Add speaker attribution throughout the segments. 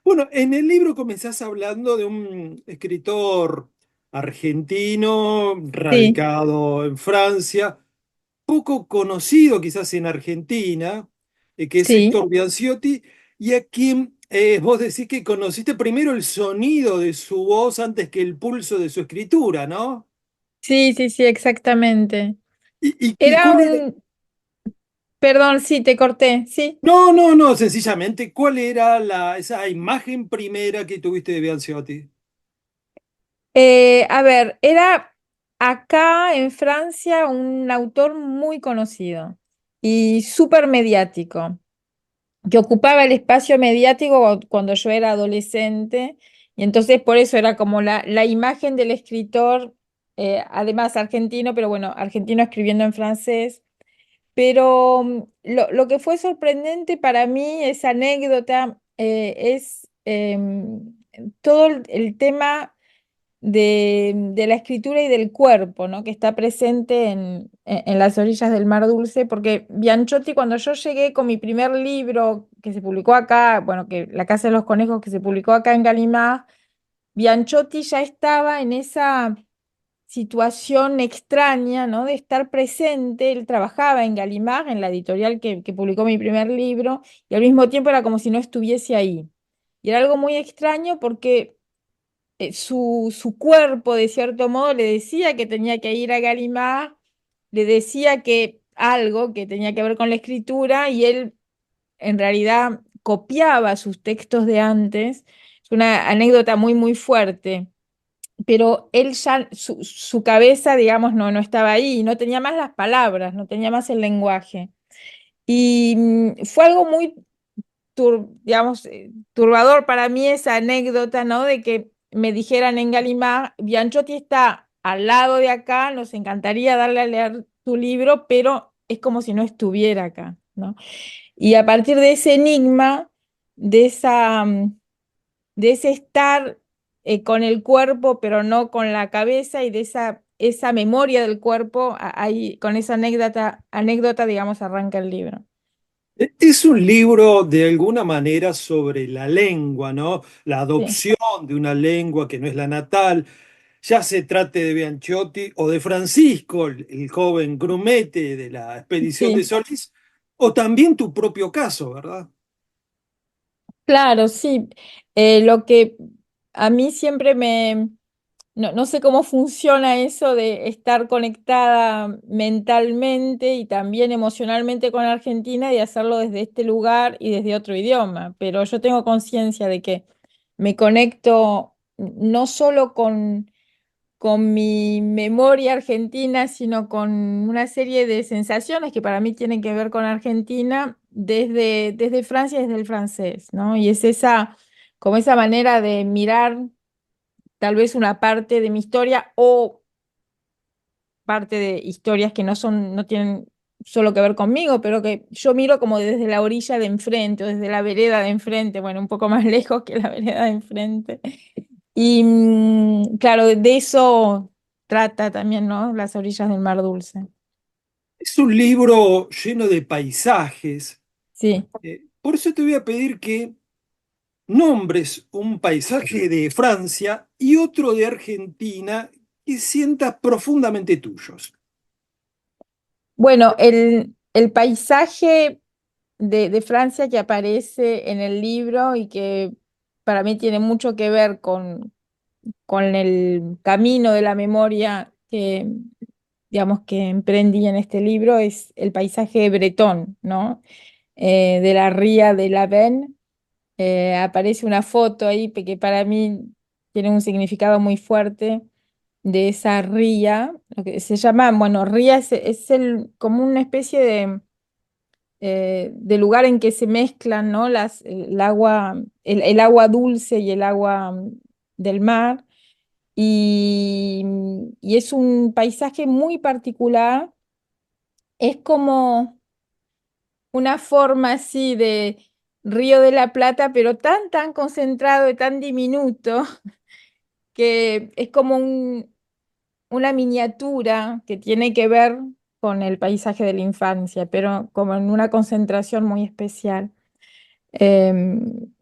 Speaker 1: Bueno, en el libro comenzás hablando de un escritor argentino
Speaker 2: Sí,
Speaker 1: radicado en Francia, poco conocido quizás en Argentina, que es
Speaker 2: sí,
Speaker 1: Héctor Bianciotti, y a quien vos decís que conociste primero el sonido de su voz antes que el pulso de su escritura, ¿no?
Speaker 2: sí, sí, sí, exactamente.
Speaker 1: ¿Y
Speaker 2: Era
Speaker 1: cuál era?
Speaker 2: un, perdón, sí, te corté, sí.
Speaker 1: No, no, no, sencillamente, ¿cuál era esa imagen primera que tuviste de Bianciotti?
Speaker 2: A ver, era acá en Francia un autor muy conocido y súper mediático, que ocupaba el espacio mediático cuando yo era adolescente, y entonces por eso era como la imagen del escritor, además argentino, pero bueno, argentino escribiendo en francés. Pero lo que fue sorprendente para mí, esa anécdota, es todo el tema de la escritura y del cuerpo, ¿no? Que está presente en las orillas del Mar Dulce, porque Bianchotti, cuando yo llegué con mi primer libro que se publicó acá, bueno, que La Casa de los Conejos, que se publicó acá en Gallimard, Bianchotti ya estaba en esa situación extraña, ¿no? De estar presente. Él trabajaba en Gallimard, en la editorial que publicó mi primer libro, y al mismo tiempo era como si no estuviese ahí. Y era algo muy extraño porque su cuerpo, de cierto modo, le decía que tenía que ir a Gallimard, le decía que algo que tenía que ver con la escritura, y él en realidad copiaba sus textos de antes. Es una anécdota muy, muy fuerte, pero él ya, su cabeza, digamos, no estaba ahí, no tenía más las palabras, no tenía más el lenguaje. Y fue algo muy, digamos, turbador para mí esa anécdota, ¿no? De que me dijeran en Gallimard, Bianchotti está al lado de acá, nos encantaría darle a leer tu libro, pero es como si no estuviera acá, ¿no? Y a partir de ese enigma, de esa... de ese estar con el cuerpo, pero no con la cabeza, y de esa memoria del cuerpo, ahí, con esa anécdota, digamos, arranca el libro.
Speaker 1: Es un libro de alguna manera sobre la lengua, ¿no? La
Speaker 2: Sí,
Speaker 1: adopción de una lengua que no es la natal, ya se trate de Bianchiotti o de Francisco, el joven grumete de la expedición de
Speaker 2: sí,
Speaker 1: Solís, o también tu propio caso, ¿verdad?
Speaker 2: claro, sí. Lo que a mí siempre no sé cómo funciona eso de estar conectada mentalmente y también emocionalmente con Argentina, y hacerlo desde este lugar y desde otro idioma, pero yo tengo conciencia de que me conecto no solo con mi memoria argentina, sino con una serie de sensaciones que para mí tienen que ver con Argentina desde Francia, desde el francés, ¿no? Y es como esa manera de mirar tal vez una parte de mi historia, o parte de historias que no tienen solo que ver conmigo, pero que yo miro como desde la orilla de enfrente o desde la vereda de enfrente, bueno, un poco más lejos que la vereda de enfrente. Y claro, de eso trata también, ¿no? Las orillas del Mar Dulce.
Speaker 1: Es un libro lleno de paisajes.
Speaker 2: Sí.
Speaker 1: Por eso te voy a pedir que nombres un paisaje de Francia y otro de Argentina que sientas profundamente tuyos.
Speaker 2: Bueno, el paisaje de Francia que aparece en el libro y que para mí tiene mucho que ver con el camino de la memoria que, digamos, que emprendí en este libro, es el paisaje bretón, ¿no? De la ría de la Venne. Aparece una foto ahí que para mí tiene un significado muy fuerte de esa ría, lo que se llama, bueno, ría como una especie de lugar en que se mezclan, ¿no? El agua, el agua dulce y el agua del mar. Y es un paisaje muy particular. Es como una forma así de Río de la Plata, pero tan, tan concentrado y tan diminuto, que es como una miniatura que tiene que ver con el paisaje de la infancia, pero como en una concentración muy especial. Em,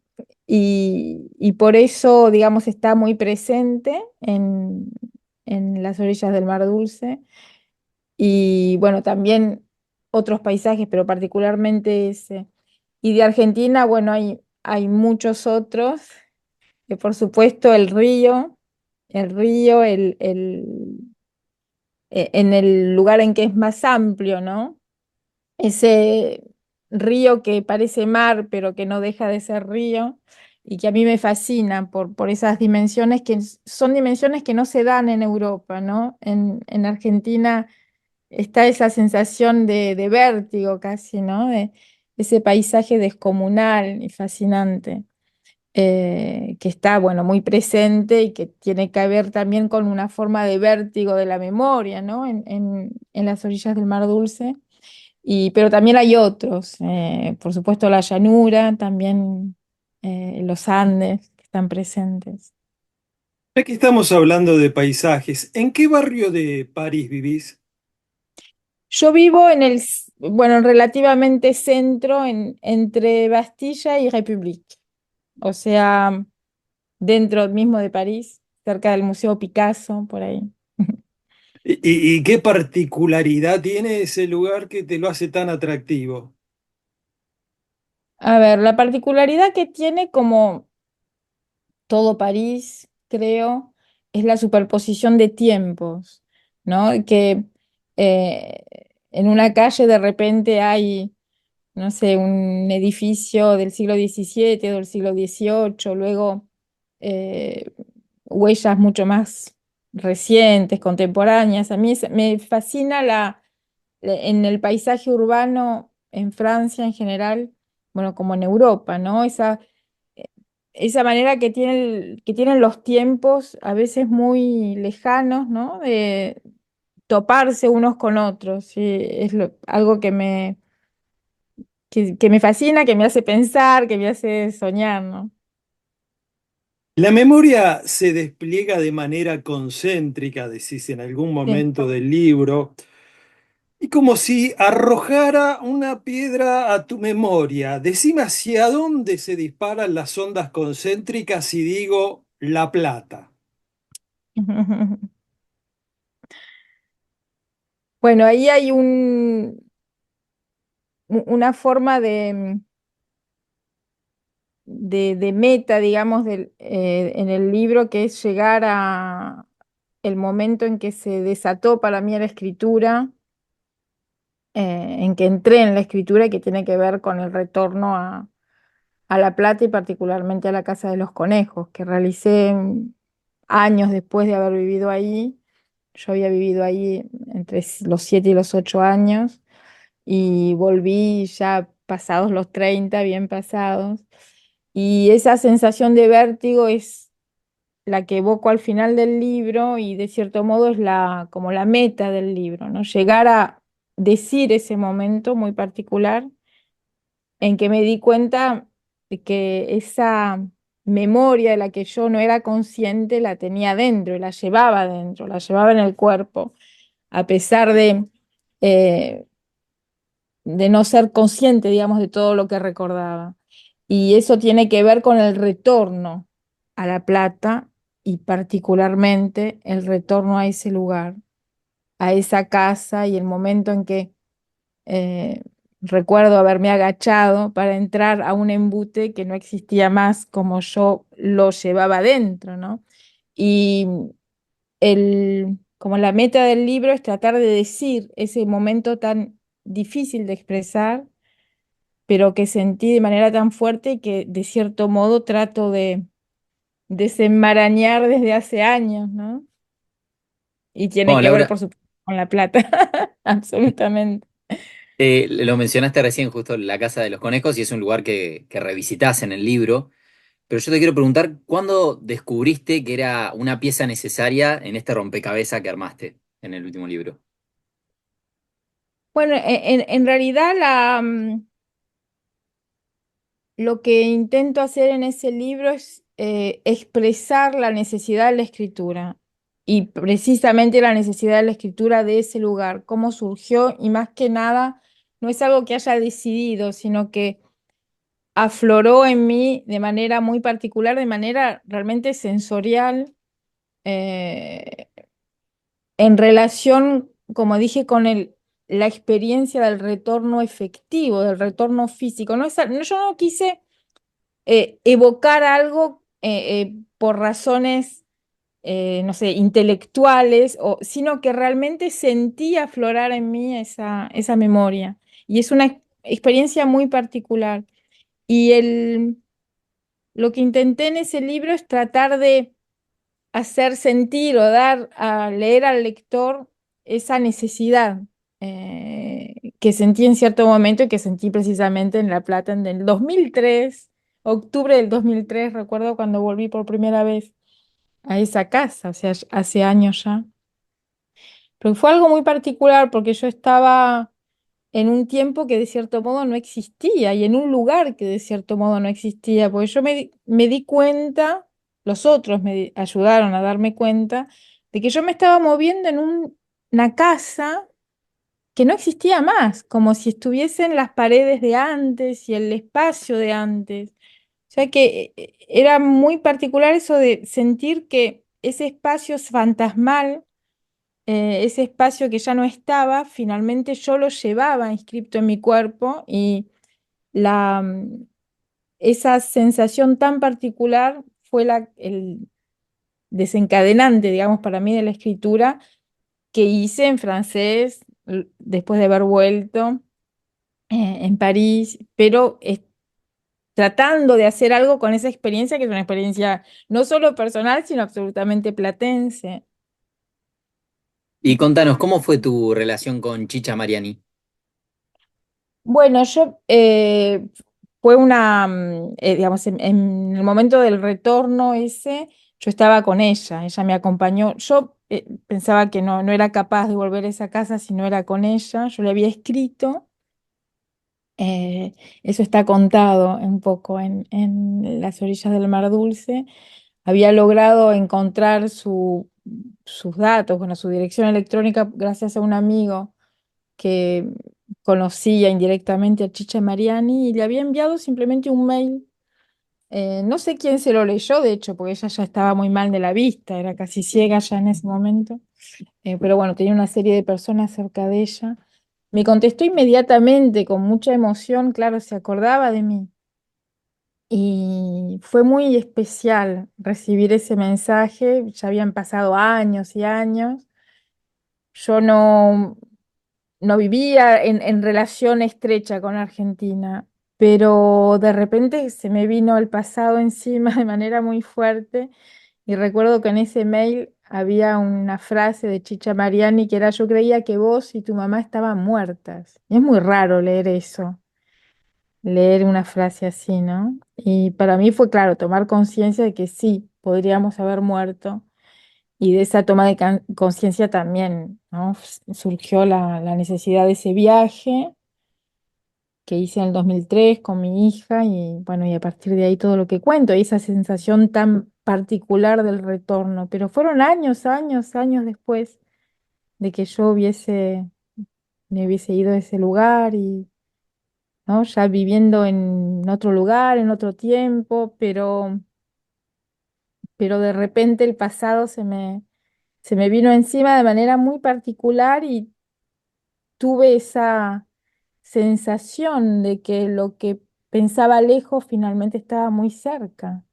Speaker 2: y por eso, digamos, está muy presente en las orillas del Mar Dulce. Y bueno, también otros paisajes, pero particularmente ese. Y de Argentina, bueno, hay muchos otros. Por supuesto, en el lugar en que es más amplio, ¿no? Ese río que parece mar, pero que no deja de ser río, y que a mí me fascina por esas dimensiones que son dimensiones que no se dan en Europa, ¿no? En Argentina está esa sensación de vértigo casi, ¿no? De ese paisaje descomunal y fascinante, que está, bueno, muy presente y que tiene que ver también con una forma de vértigo de la memoria, ¿no? En las orillas del Mar Dulce. Pero también hay otros, por supuesto la llanura, también los Andes que están presentes.
Speaker 1: Ya que estamos hablando de paisajes, ¿en qué barrio de París vivís?
Speaker 2: Yo vivo bueno, relativamente centro, entre Bastilla y République, o sea, dentro mismo de París, cerca del Museo Picasso, por ahí.
Speaker 1: ¿Y qué particularidad tiene ese lugar que te lo hace tan atractivo?
Speaker 2: A ver, la particularidad que tiene, como todo París, creo, es la superposición de tiempos, ¿no? Que eh, en una calle de repente hay, no sé, un edificio del siglo XVII o del siglo XVIII, luego eh, huellas mucho más recientes, contemporáneas. A mí me fascina en el paisaje urbano en Francia en general, bueno, como en Europa, ¿no? Eh, esa manera que tienen los tiempos a veces muy lejanos, ¿no? De toparse unos con otros. Sí, algo que me fascina, que me hace pensar, que me hace soñar, ¿no?
Speaker 1: La memoria se despliega de manera concéntrica, decís en algún
Speaker 2: Sí.
Speaker 1: momento del libro, y como si arrojara una piedra a tu memoria. Decime hacia dónde se disparan las ondas concéntricas y digo La Plata.
Speaker 2: Bueno, ahí hay una forma de meta, digamos, en el libro, que es llegar a el momento en que se desató para mí la escritura, en que entré en la escritura, y que tiene que ver con el retorno a La Plata y particularmente a la Casa de los Conejos, que realicé años después de haber vivido ahí. Yo había vivido ahí entre los 7 y los 8 años y volví ya pasados los 30, bien pasados. Y esa sensación de vértigo es la que evoco al final del libro, y de cierto modo es como la meta del libro, ¿no? Llegar a decir ese momento muy particular en que me di cuenta de que esa memoria de la que yo no era consciente la tenía dentro, la llevaba en el cuerpo, a pesar eh, de no ser consciente, digamos, de todo lo que recordaba. Y eso tiene que ver con el retorno a La Plata, y particularmente el retorno a ese lugar, a esa casa, y el momento en que eh, recuerdo haberme agachado para entrar a un embute que no existía más como yo lo llevaba dentro, ¿no? Y como la meta del libro es tratar de decir ese momento tan difícil de expresar, pero que sentí de manera tan fuerte, que de cierto modo trato de desenmarañar desde hace años, ¿no? Y tiene
Speaker 3: Bueno,
Speaker 2: que ver,
Speaker 3: Laura,
Speaker 2: por supuesto, con La Plata, absolutamente.
Speaker 3: lo mencionaste recién, justo la Casa de los Conejos, y es un lugar que revisitás en el libro, pero yo te quiero preguntar, ¿cuándo descubriste que era una pieza necesaria en este rompecabezas que armaste en el último libro?
Speaker 2: Bueno, en realidad lo que intento hacer en ese libro es expresar la necesidad de la escritura, y precisamente la necesidad de la escritura de ese lugar, cómo surgió, y más que nada no es algo que haya decidido, sino que afloró en mí de manera muy particular, de manera realmente sensorial, eh, en relación, como dije, con la experiencia del retorno efectivo, del retorno físico. Yo no quise evocar algo por razones, no sé, intelectuales, sino que realmente sentí aflorar en mí esa memoria. Y es una experiencia muy particular. Y lo que intenté en ese libro es tratar de hacer sentir o dar a leer al lector esa necesidad que sentí en cierto momento y que sentí precisamente en La Plata en el 2003, octubre del 2003, recuerdo cuando volví por primera vez a esa casa, o sea, hace años ya. Pero fue algo muy particular porque yo estaba en un tiempo que de cierto modo no existía y en un lugar que de cierto modo no existía, porque me di cuenta, los otros ayudaron a darme cuenta de que yo me estaba moviendo en una casa que no existía más, como si estuviesen las paredes de antes y el espacio de antes. O sea que era muy particular eso de sentir que ese espacio fantasmal, ese espacio que ya no estaba, finalmente yo lo llevaba inscripto en mi cuerpo y la, mm, esa sensación tan particular fue el desencadenante, digamos, para mí de la escritura que hice en francés después de haber vuelto en París, pero tratando de hacer algo con esa experiencia, que es una experiencia no solo personal, sino absolutamente platense.
Speaker 3: Y contanos, ¿cómo fue tu relación con Chicha Mariani?
Speaker 2: Bueno, fue digamos, en el momento del retorno ese, yo estaba con ella me acompañó. Yo pensaba que no era capaz de volver a esa casa si no era con ella. Yo le había escrito, eh, eso está contado un poco en Las orillas del Mar Dulce. Había logrado encontrar sus datos, bueno, su dirección electrónica gracias a un amigo que conocía indirectamente a Chicha Mariani y le había enviado simplemente un mail. No sé quién se lo leyó, de hecho, porque ella ya estaba muy mal de la vista, era casi ciega ya en ese momento. Pero bueno, tenía una serie de personas cerca de ella. Me contestó inmediatamente, con mucha emoción, claro, se acordaba de mí. Y fue muy especial recibir ese mensaje, ya habían pasado años y años. Yo no vivía en relación estrecha con Argentina, pero de repente se me vino el pasado encima de manera muy fuerte y recuerdo que en ese mail había una frase de Chicha Mariani que era: yo creía que vos y tu mamá estaban muertas. Y es muy raro leer eso, leer una frase así, ¿no? Y para mí fue claro tomar conciencia de que sí, podríamos haber muerto. Y de esa toma de conciencia también, ¿no? Surgió la necesidad de ese viaje que hice en el 2003 con mi hija y bueno, y a partir de ahí todo lo que cuento, y esa sensación tan particular del retorno. Pero fueron años, años, años después de que me hubiese ido a ese lugar y, ¿no? Ya viviendo en otro lugar, en otro tiempo, pero de repente el pasado se me vino encima de manera muy particular y tuve esa sensación de que lo que pensaba lejos finalmente estaba muy cerca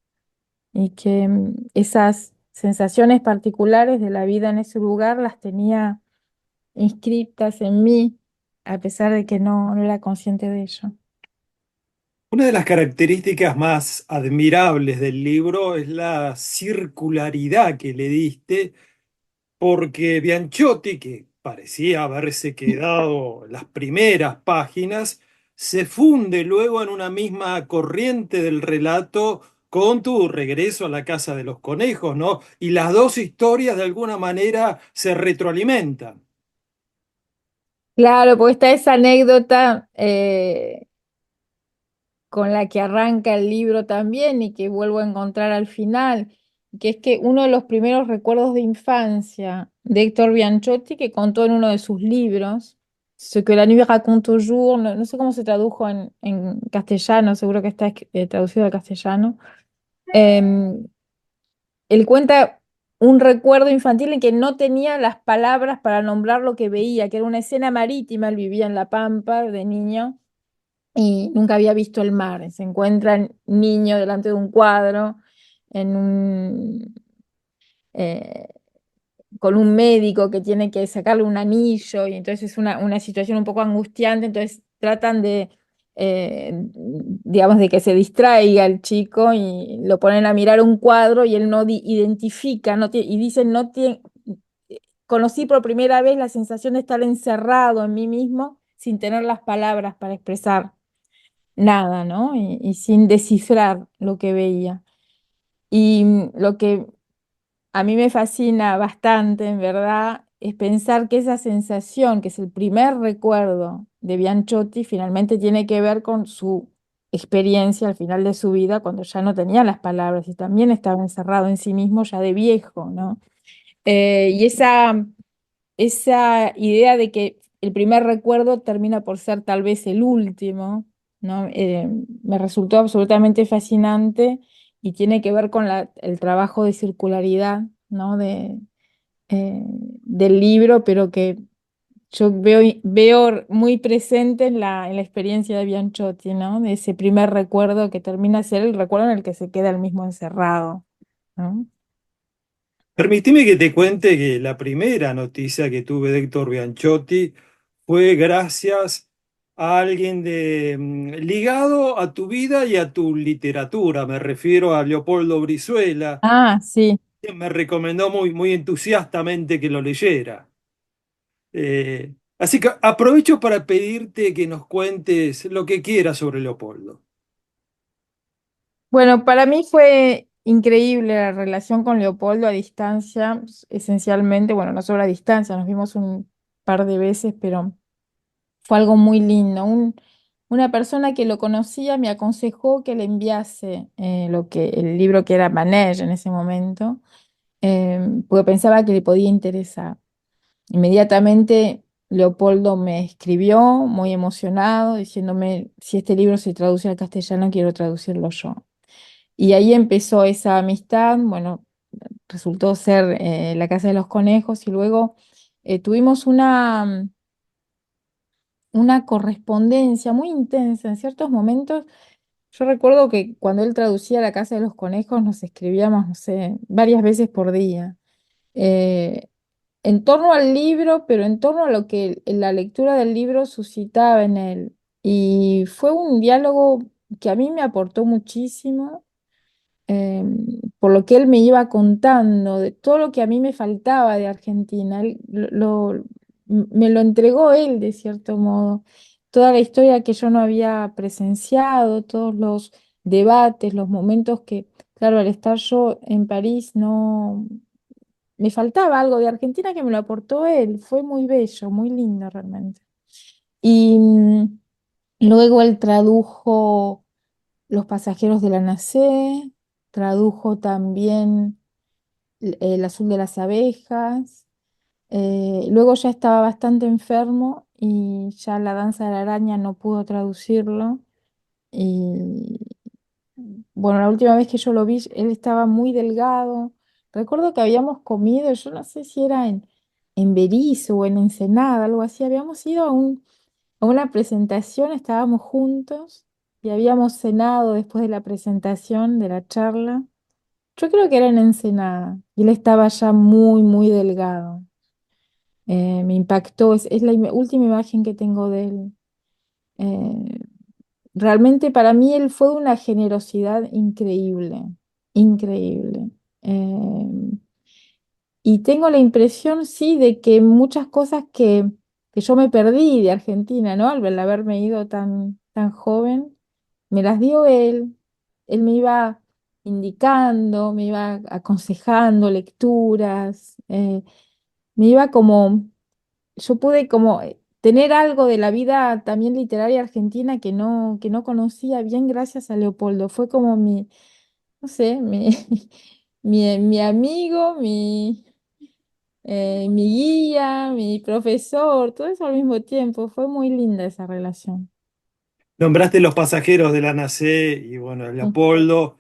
Speaker 2: y que esas sensaciones particulares de la vida en ese lugar las tenía inscritas en mí, a pesar de que no era consciente de ello.
Speaker 1: Una de las características más admirables del libro es la circularidad que le diste, porque Bianchiotti, que parecía haberse quedado las primeras páginas, se funde luego en una misma corriente del relato con tu regreso a la casa de los conejos, ¿no? Y las dos historias de alguna manera se retroalimentan.
Speaker 2: Claro, porque está esa anécdota con la que arranca el libro también y que vuelvo a encontrar al final, que es que uno de los primeros recuerdos de infancia de Héctor Bianchotti, que contó en uno de sus libros, Ce que la nuit raconte au jour, no, no sé cómo se tradujo en castellano, seguro que está traducido al castellano. Em, Él cuenta un recuerdo infantil en que no tenía las palabras para nombrar lo que veía, que era una escena marítima. Él vivía en La Pampa de niño y nunca había visto el mar. Se encuentra el niño delante de un cuadro en un, eh, con un médico que tiene que sacarle un anillo y entonces es una situación un poco angustiante, entonces tratan digamos, de que se distraiga el chico y lo ponen a mirar un cuadro y él no identifica, y dice, no tiene, conocí por primera vez la sensación de estar encerrado en mí mismo sin tener las palabras para expresar nada, ¿no? Y sin descifrar lo que veía. Y lo que a mí me fascina bastante, en verdad, es pensar que esa sensación, que es el primer recuerdo de Bianchotti, finalmente tiene que ver con su experiencia al final de su vida, cuando ya no tenía las palabras y también estaba encerrado en sí mismo ya de viejo, ¿no? Y esa idea de que el primer recuerdo termina por ser tal vez el último, ¿no? Me resultó absolutamente fascinante y tiene que ver con el trabajo de circularidad, ¿no? Del libro, pero que yo veo muy presente en la experiencia de Bianchotti, ¿no? De ese primer recuerdo que termina ser el recuerdo en el que se queda el mismo encerrado, ¿no?
Speaker 1: Permitime que te cuente que la primera noticia que tuve de Héctor Bianchotti fue gracias a alguien ligado a tu vida y a tu literatura. Me refiero a Leopoldo Brizuela,
Speaker 2: Ah, sí.
Speaker 1: que me recomendó muy, muy entusiastamente que lo leyera. Así que aprovecho para pedirte que nos cuentes lo que quieras sobre Leopoldo.
Speaker 2: Bueno, para mí fue increíble la relación con Leopoldo a distancia, esencialmente, bueno, no solo a distancia, nos vimos un par de veces, pero fue algo muy lindo. Una persona que lo conocía me aconsejó que le enviase el libro que era Manege en ese momento, porque pensaba que le podía interesar. Inmediatamente Leopoldo me escribió muy emocionado, diciéndome, si este libro se traduce al castellano, quiero traducirlo yo. Y ahí empezó esa amistad, bueno, resultó ser La Casa de los Conejos y luego tuvimos una correspondencia muy intensa en ciertos momentos. Yo recuerdo que cuando él traducía La Casa de los Conejos nos escribíamos, no sé, varias veces por día, eh, en torno al libro, pero en torno a lo que la lectura del libro suscitaba en él. Y fue un diálogo que a mí me aportó muchísimo, por lo que él me iba contando, de todo lo que a mí me faltaba de Argentina. Me lo entregó él de cierto modo. Toda la historia que yo no había presenciado, todos los debates, los momentos que, claro, al estar yo en París, no, me faltaba algo de Argentina que me lo aportó él. Fue muy bello, muy lindo realmente. Y luego él tradujo Los pasajeros de la Nacé, tradujo también El azul de las abejas. Luego ya estaba bastante enfermo y ya La danza de la araña no pudo traducirlo. Y bueno, la última vez que yo lo vi, él estaba muy delgado. Recuerdo que habíamos comido, yo no sé si era en Berisso o en Ensenada, algo así. Habíamos ido a una presentación, estábamos juntos y habíamos cenado después de la presentación, de la charla. Yo creo que era en Ensenada y él estaba ya muy, muy delgado. Me impactó, es la última imagen que tengo de él. Eh, Realmente para mí él fue de una generosidad increíble, increíble. Eh, y tengo la impresión, sí, de que muchas cosas que yo me perdí de Argentina, ¿no? Al haberme ido tan joven, me las dio él. Él me iba indicando, me iba aconsejando lecturas, me iba como, yo pude como tener algo de la vida también literaria argentina que no conocía bien gracias a Leopoldo. Fue como no sé, mi amigo, mi guía, mi profesor, todo eso al mismo tiempo. Fue muy linda esa relación.
Speaker 1: Nombraste los pasajeros de la NACE y bueno, el
Speaker 2: Mm.
Speaker 1: Leopoldo.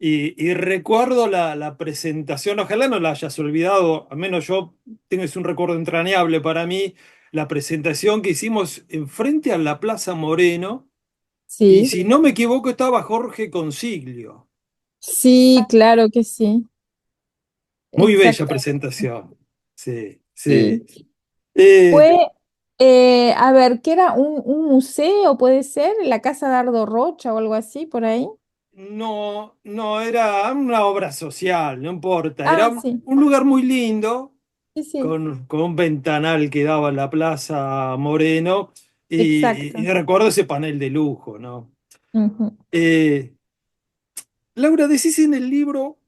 Speaker 1: Y recuerdo la presentación, ojalá no la hayas olvidado, al menos yo tengo es un recuerdo entrañable para mí, la presentación que hicimos enfrente a la Plaza Moreno, y
Speaker 2: Sí,
Speaker 1: si no me equivoco estaba Jorge Consiglio.
Speaker 2: sí, claro que sí,
Speaker 1: Muy bella
Speaker 2: exacto.
Speaker 1: presentación. Sí, sí.
Speaker 2: Sí.
Speaker 1: Eh,
Speaker 2: Fue, a ver, ¿qué era? Un museo, puede ser? ¿La Casa Dardo Rocha o algo así por ahí?
Speaker 1: no, no era una obra social, no importa. Era
Speaker 2: Ah, sí,
Speaker 1: un lugar muy lindo,
Speaker 2: sí, sí,
Speaker 1: con un ventanal que daba a la Plaza Moreno, y
Speaker 2: exacto.
Speaker 1: recuerdo ese panel de lujo, ¿no?
Speaker 2: Ujú.
Speaker 1: Eh, Laura, decís en el libro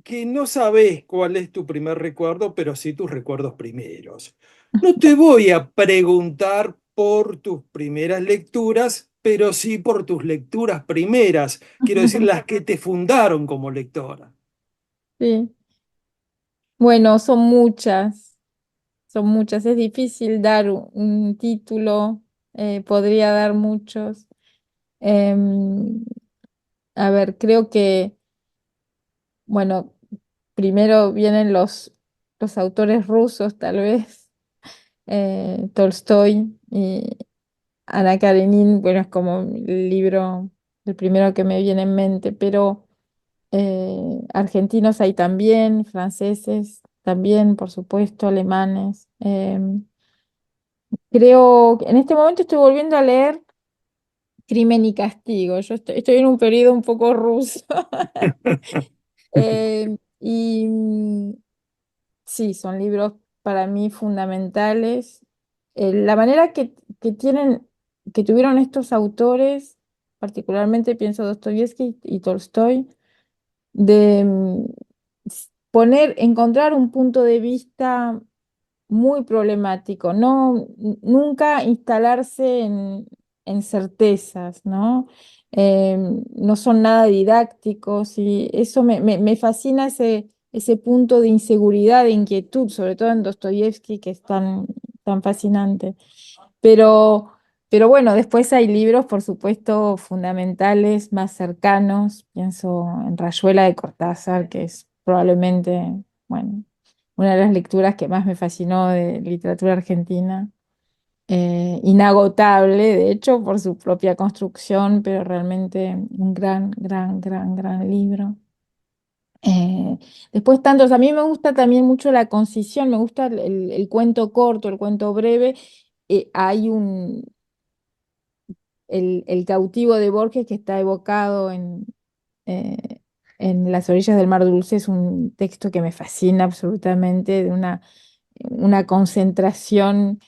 Speaker 1: que no sabés cuál es tu primer recuerdo, pero sí tus recuerdos primeros. No te voy a preguntar por tus primeras lecturas, pero sí por tus lecturas primeras. Quiero decir, las que te fundaron como lectora.
Speaker 2: Sí. Bueno, son muchas. Es difícil dar un título, podría dar muchos. Em, a ver, creo que, bueno, primero vienen los autores rusos, tal vez, Tolstoy y Ana Karenina, bueno, es como el libro, el primero que me viene en mente, pero argentinos hay también, franceses también, por supuesto, alemanes. Creo que en este momento estoy volviendo a leer Crimen y Castigo. Yo estoy en un periodo un poco ruso. Y sí, son libros para mí fundamentales. La manera que tienen, que tuvieron estos autores, particularmente pienso Dostoyevsky y Tolstoy, de encontrar un punto de vista muy problemático, no nunca instalarse en certezas, ¿no? No son nada didácticos y eso me fascina ese punto de inseguridad, de inquietud, sobre todo en Dostoyevsky, que es tan fascinante. Pero, pero bueno, después hay libros, por supuesto, fundamentales, más cercanos. Pienso en Rayuela de Cortázar, que es probablemente, bueno, una de las lecturas que más me fascinó de literatura argentina. Inagotable, de hecho, por su propia construcción, pero realmente un gran libro. Eh, Después tantos, a mí me gusta también mucho la concisión, me gusta el cuento corto, el cuento breve. Hay el cautivo de Borges que está evocado eh, en Las orillas del Mar Dulce, es un texto que me fascina absolutamente, de una concentración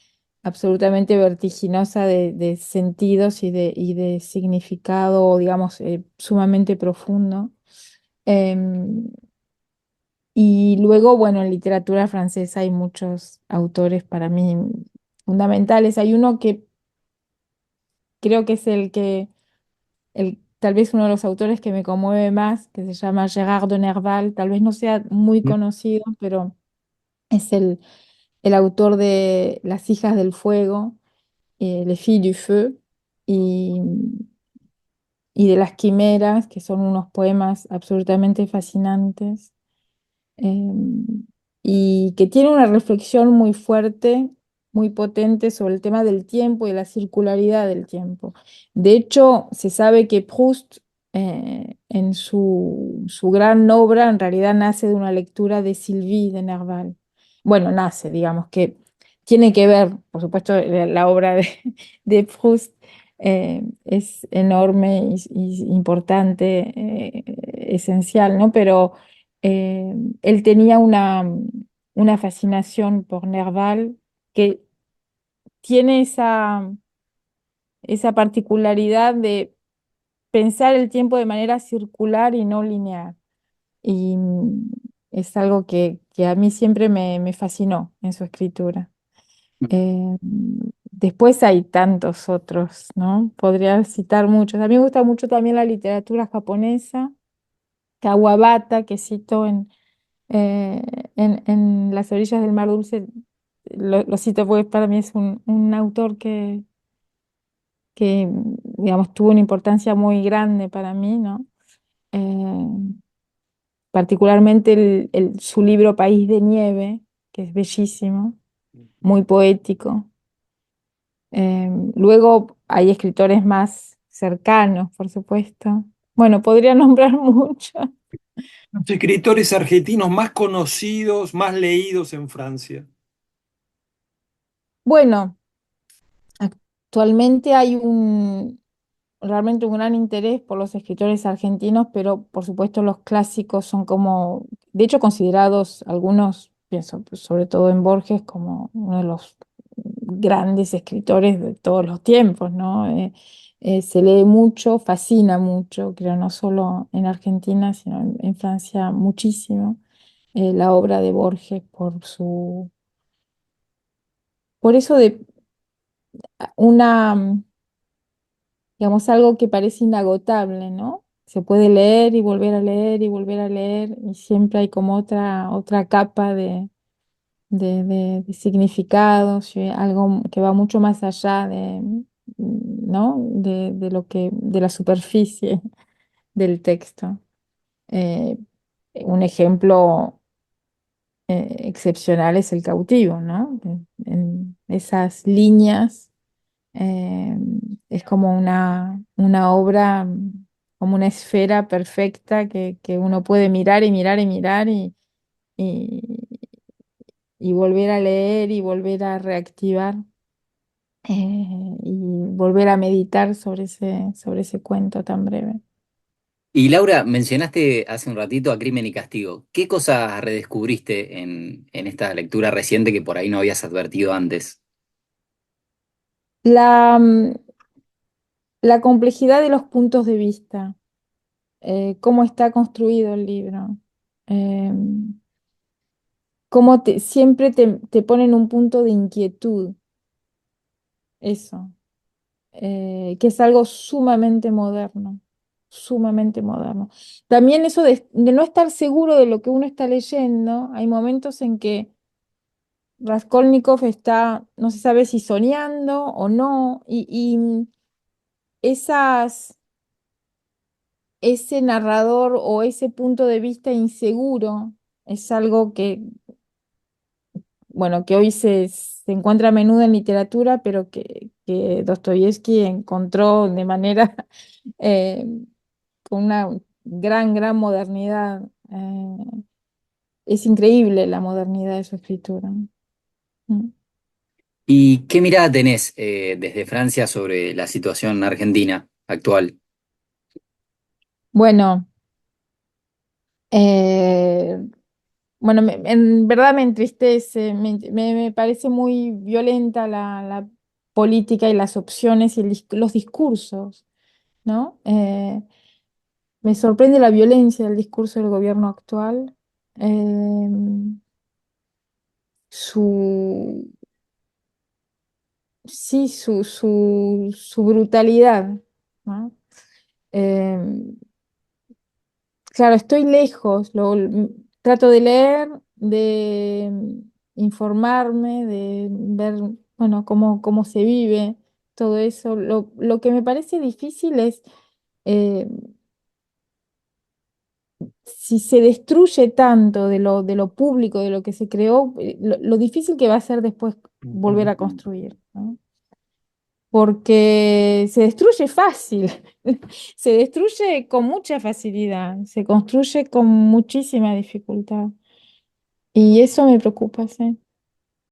Speaker 2: absolutamente vertiginosa de sentidos y de significado, digamos, sumamente profundo. Em, y luego, bueno, en literatura francesa hay muchos autores para mí fundamentales. Hay uno que creo que es tal vez uno de los autores que me conmueve más, que se llama Gérard de Nerval, tal vez no sea muy conocido, pero es el autor de Las hijas del fuego, Les filles du feu, y, y de Las quimeras, que son unos poemas absolutamente fascinantes, eh, y que tiene una reflexión muy fuerte, muy potente sobre el tema del tiempo y la circularidad del tiempo. De hecho, se sabe que Proust, en su gran obra, en realidad nace de una lectura de Sylvie de Nerval. Bueno, nace, digamos, que tiene que ver, por supuesto, la obra de Proust. Es enorme y importante, esencial, ¿no? Pero él tenía una fascinación por Nerval que tiene esa particularidad de pensar el tiempo de manera circular y no lineal. Y es algo que a mí siempre me fascinó en su escritura. Eh, Después hay tantos otros, ¿no? Podría citar muchos. A mí me gusta mucho también la literatura japonesa, Kawabata, que cito en las orillas del Mar Dulce, lo cito porque para mí es un autor que, digamos, tuvo una importancia muy grande para mí, ¿no? Eh, Particularmente su libro País de Nieve, que es bellísimo, muy poético. Luego hay escritores más cercanos, por supuesto. Bueno, podría nombrar mucho.
Speaker 1: Los escritores argentinos más conocidos, más leídos en Francia.
Speaker 2: Bueno, actualmente hay realmente un gran interés por los escritores argentinos, pero por supuesto los clásicos son como, de hecho considerados algunos, pienso pues, sobre todo en Borges, como uno de los grandes escritores de todos los tiempos, ¿no? Se lee mucho, fascina mucho, creo, no solo en Argentina, sino en Francia muchísimo, la obra de Borges por eso de una digamos, algo que parece inagotable, ¿no? Se puede leer y volver a leer y volver a leer y siempre hay como otra capa de significados, y algo que va mucho más allá ¿no? De lo de la superficie del texto. Eh, un ejemplo excepcional es El cautivo, ¿no? En esas líneas eh, es como una obra, como una esfera perfecta que uno puede mirar y mirar y mirar y, y volver a leer y volver a reactivar y volver a meditar sobre ese cuento tan breve.
Speaker 3: Y Laura, mencionaste hace un ratito a Crimen y Castigo. ¿Qué cosas redescubriste en esta lectura reciente que por ahí no habías advertido antes?
Speaker 2: La, mm, la complejidad de los puntos de vista, cómo está construido el libro. em, Cómo siempre te ponen un punto de inquietud, eso, que es algo sumamente moderno, sumamente moderno. También eso de no estar seguro de lo que uno está leyendo, hay momentos en que Raskolnikov está, no se sabe si soñando o no, y esas, ese narrador o ese punto de vista inseguro es algo que bueno, que hoy se encuentra a menudo en literatura, pero que Dostoyevsky encontró de manera eh, con una gran modernidad. Es increíble la modernidad de su escritura. Mm.
Speaker 3: ¿Y qué mirada tenés desde Francia sobre la situación argentina actual?
Speaker 2: Bueno, eh, bueno, en verdad me entristece, me parece muy violenta la política y las opciones y los discursos, ¿no? Me sorprende la violencia del discurso del gobierno actual, em, su, sí, su brutalidad, ¿no? Em, claro, estoy lejos, trato de leer, de informarme, de ver, bueno, cómo se vive todo eso. Lo que me parece difícil es eh, si se destruye tanto de lo público, de lo que se creó, lo difícil que va a ser después volver a construir, ¿no? Porque se destruye fácil, se destruye con mucha facilidad, se construye con muchísima dificultad. Y eso me preocupa, sí.